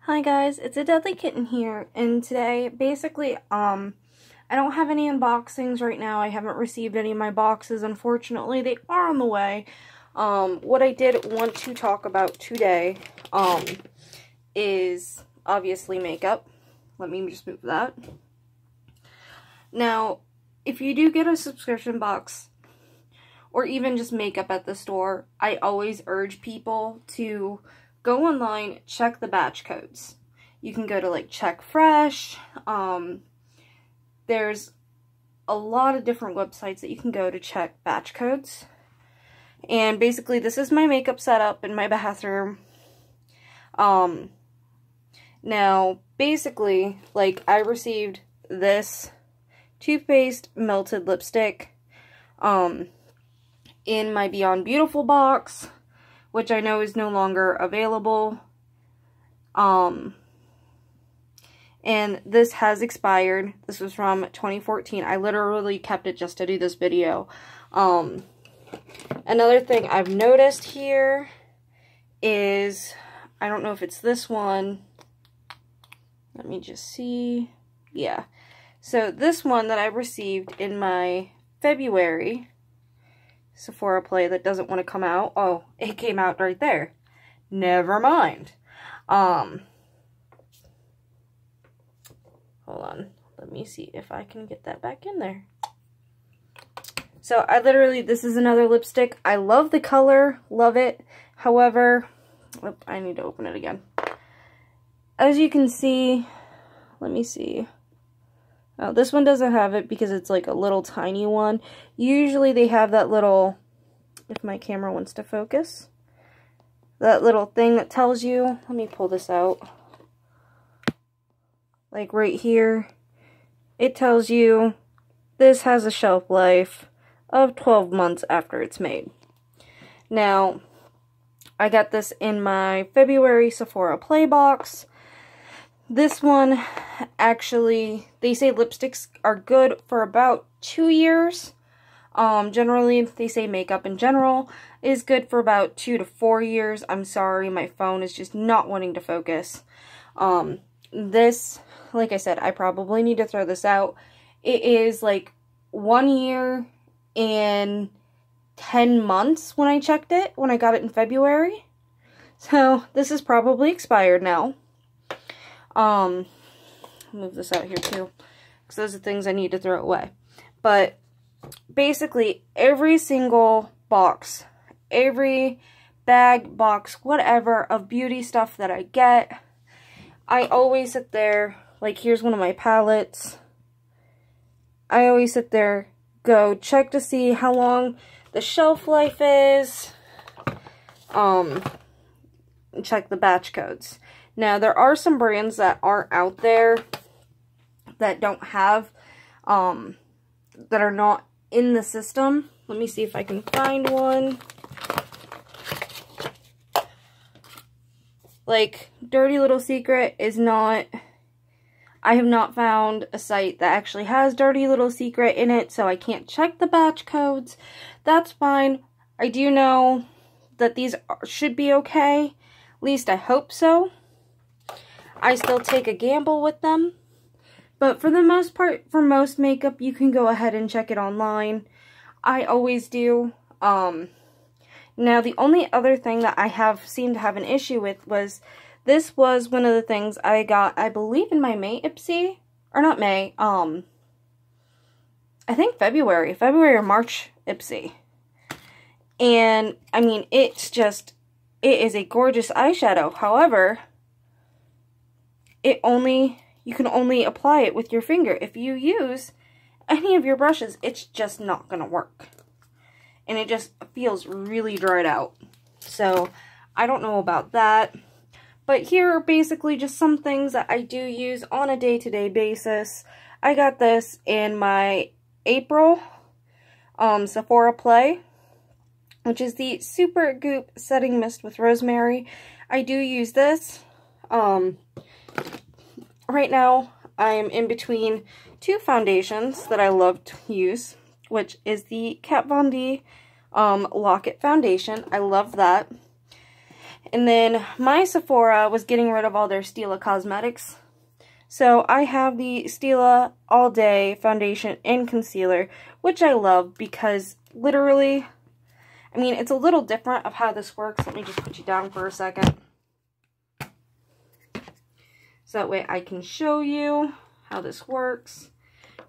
Hi guys, it's a Deadly Kitten here, and today, basically, I don't have any unboxings right now. I haven't received any of my boxes, unfortunately. They are on the way. What I did want to talk about today, is obviously makeup. Let me just move that. Now, if you do get a subscription box, or even just makeup at the store, I always urge people to go online, check the batch codes. You can go to like Check Fresh. There's a lot of different websites that you can go to check batch codes. And basically this is my makeup setup in my bathroom. Now basically, like, I received this Too Faced melted lipstick in my Beyond Beautiful box, which I know is no longer available. And this has expired. This was from 2014. I literally kept it just to do this video. Another thing I've noticed here is, I don't know if it's this one. Let me just see. Yeah. So this one that I received in my February Sephora play that doesn't want to come out. Oh, it came out right there. Never mind. Hold on. Let me see if I can get that back in there. So I literally, this is another lipstick. I love the color, love it. However, I need to open it again. As you can see, let me see. Oh, this one doesn't have it because it's like a little tiny one. Usually they have that little, if my camera wants to focus, that little thing that tells you, let me pull this out. Like right here, it tells you this has a shelf life of 12 months after it's made. Now, I got this in my February Sephora Play box. This one, actually, they say lipsticks are good for about 2 years. Generally, they say makeup in general is good for about 2 to 4 years. I'm sorry, my phone is just not wanting to focus. This, like I said, I probably need to throw this out. It is like 1 year and 10 months when I checked it, when I got it in February. So, this is probably expired now. Move this out here too, because those are things I need to throw away. But basically, every single box, every bag, box, whatever, of beauty stuff that I get, I always sit there, like here's one of my palettes. I always sit there, go check to see how long the shelf life is, check the batch codes. Now, there are some brands that aren't out there that don't have, that are not in the system. Let me see if I can find one. Like, Dirty Little Secret is not, I have not found a site that actually has Dirty Little Secret in it, so I can't check the batch codes. That's fine. I do know that these should be okay. At least I hope so. I still take a gamble with them. But for the most part, for most makeup, you can go ahead and check it online. I always do. Now, the only other thing that I seemed to have an issue with was, this was one of the things I got, I believe, in my May Ipsy. Or not May, I think February or March Ipsy. And, I mean, it's just, it is a gorgeous eyeshadow. However, you can only apply it with your finger. If you use any of your brushes, it's just not going to work. And it just feels really dried out. So, I don't know about that. But here are basically just some things that I do use on a day-to-day basis. I got this in my April Sephora Play, which is the Super Goop Setting Mist with Rosemary. I do use this. Right now, I'm in between two foundations that I love to use, which is the Kat Von D Lock-It Foundation. I love that. And then my Sephora was getting rid of all their Stila cosmetics. So I have the Stila All Day Foundation and Concealer, which I love because literally, I mean, it's a little different of how this works. Let me just put you down for a second. So that way I can show you how this works,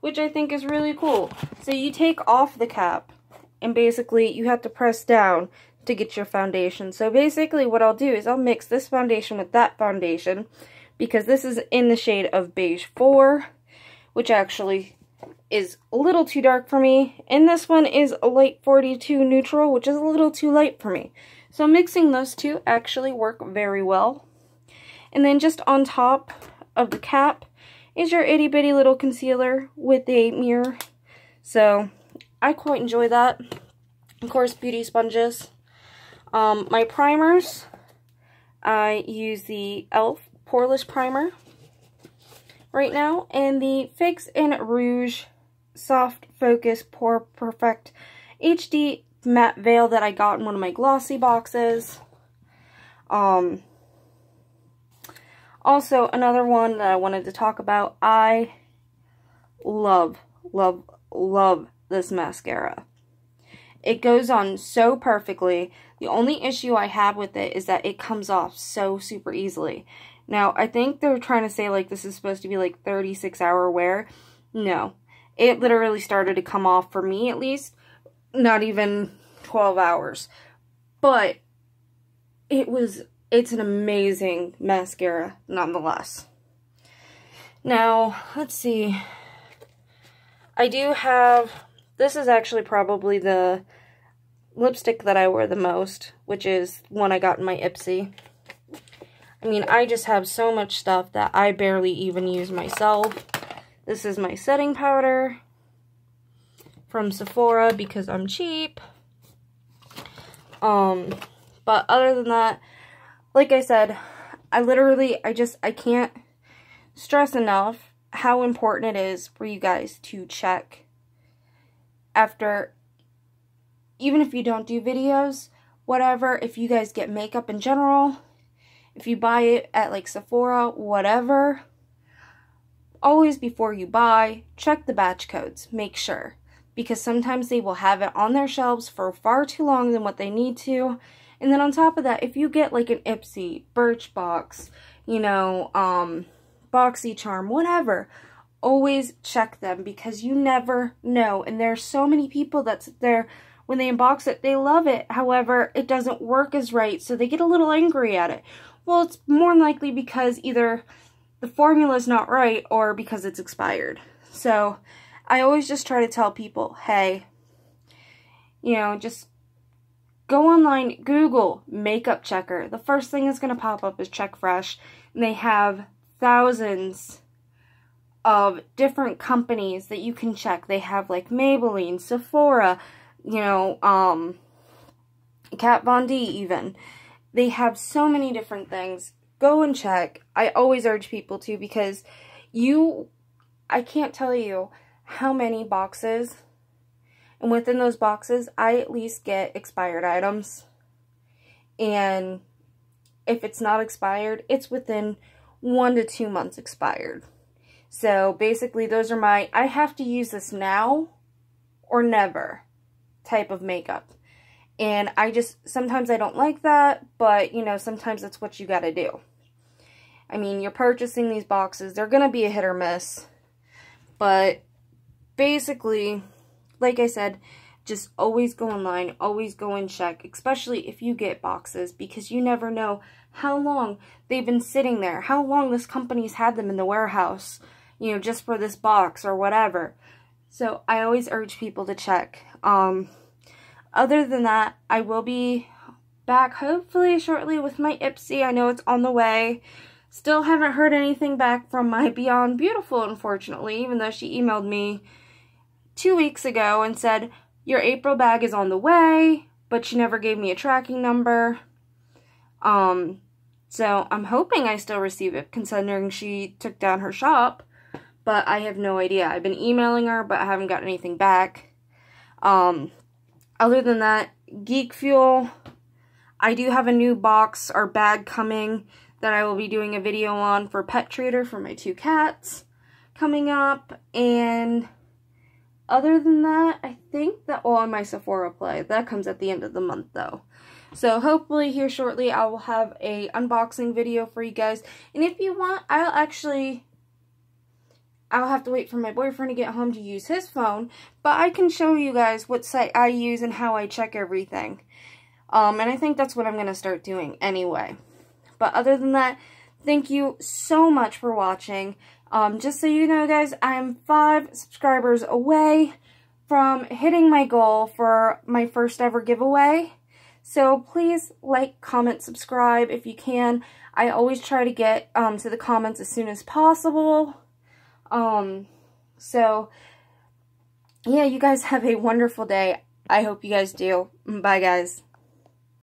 which I think is really cool. So you take off the cap, and basically you have to press down to get your foundation. So basically what I'll do is I'll mix this foundation with that foundation, because this is in the shade of Beige 4, which actually is a little too dark for me. And this one is a light 42 neutral, which is a little too light for me. So mixing those two actually work very well. And then just on top of the cap is your itty bitty little concealer with a mirror. So I quite enjoy that. Of course, beauty sponges. My primers, I use the e.l.f. Poreless Primer right now, and the Fix and Rouge Soft Focus Pore Perfect HD Matte Veil that I got in one of my glossy boxes. Also, another one that I wanted to talk about, I love this mascara. It goes on so perfectly. The only issue I have with it is that it comes off so super easily. Now, I think they're trying to say, like, this is supposed to be, like, 36-hour wear. No. It literally started to come off, for me at least, not even 12 hours. But it's an amazing mascara, nonetheless. Now, let's see. I do have, this is actually probably the lipstick that I wear the most, which is one I got in my Ipsy. I mean, I just have so much stuff that I barely even use myself. This is my setting powder from Sephora because I'm cheap. But other than that, like I said, I can't stress enough how important it is for you guys to check after, even if you don't do videos, whatever, if you guys get makeup in general, if you buy it at like Sephora, whatever, always before you buy, check the batch codes, make sure, because sometimes they will have it on their shelves for far too long than what they need to. And then on top of that, if you get like an Ipsy, Birchbox, you know, BoxyCharm, whatever, always check them because you never know. And there's so many people that's there, when they unbox it, they love it. However, it doesn't work as right, so they get a little angry at it. Well, it's more likely because either the formula's not right or because it's expired. So I always just try to tell people, hey, you know, just go online, Google makeup checker. The first thing that's going to pop up is Check Fresh. And they have thousands of different companies that you can check. They have like Maybelline, Sephora, you know, Kat Von D even. They have so many different things. Go and check. I always urge people to, because I can't tell you how many boxes, and within those boxes, I at least get expired items. And if it's not expired, it's within 1 to 2 months expired. So basically, those are my, I have to use this now or never type of makeup. And sometimes I don't like that, but, you know, sometimes that's what you gotta do. I mean, you're purchasing these boxes, they're gonna be a hit or miss. But basically, like I said, just always go online, always go and check, especially if you get boxes, because you never know how long they've been sitting there, how long this company's had them in the warehouse, you know, just for this box or whatever. So I always urge people to check. Other than that, I will be back hopefully shortly with my Ipsy. I know it's on the way. Still haven't heard anything back from my Beyond Beautiful, unfortunately, even though she emailed me 2 weeks ago and said, your April bag is on the way, but she never gave me a tracking number. So I'm hoping I still receive it, considering she took down her shop, but I have no idea. I've been emailing her, but I haven't gotten anything back. Other than that, Geek Fuel, I do have a new box or bag coming that I will be doing a video on for Pet Trader for my 2 cats coming up. And other than that, I think that all on my Sephora play. That comes at the end of the month though. So hopefully here shortly I will have a unboxing video for you guys. And if you want, I'll have to wait for my boyfriend to get home to use his phone, but I can show you guys what site I use and how I check everything. And I think that's what I'm going to start doing anyway. But other than that, thank you so much for watching. Just so you know, guys, I'm 5 subscribers away from hitting my goal for my first ever giveaway. So please like, comment, subscribe if you can. I always try to get to the comments as soon as possible. So, yeah, you guys have a wonderful day. I hope you guys do. Bye, guys.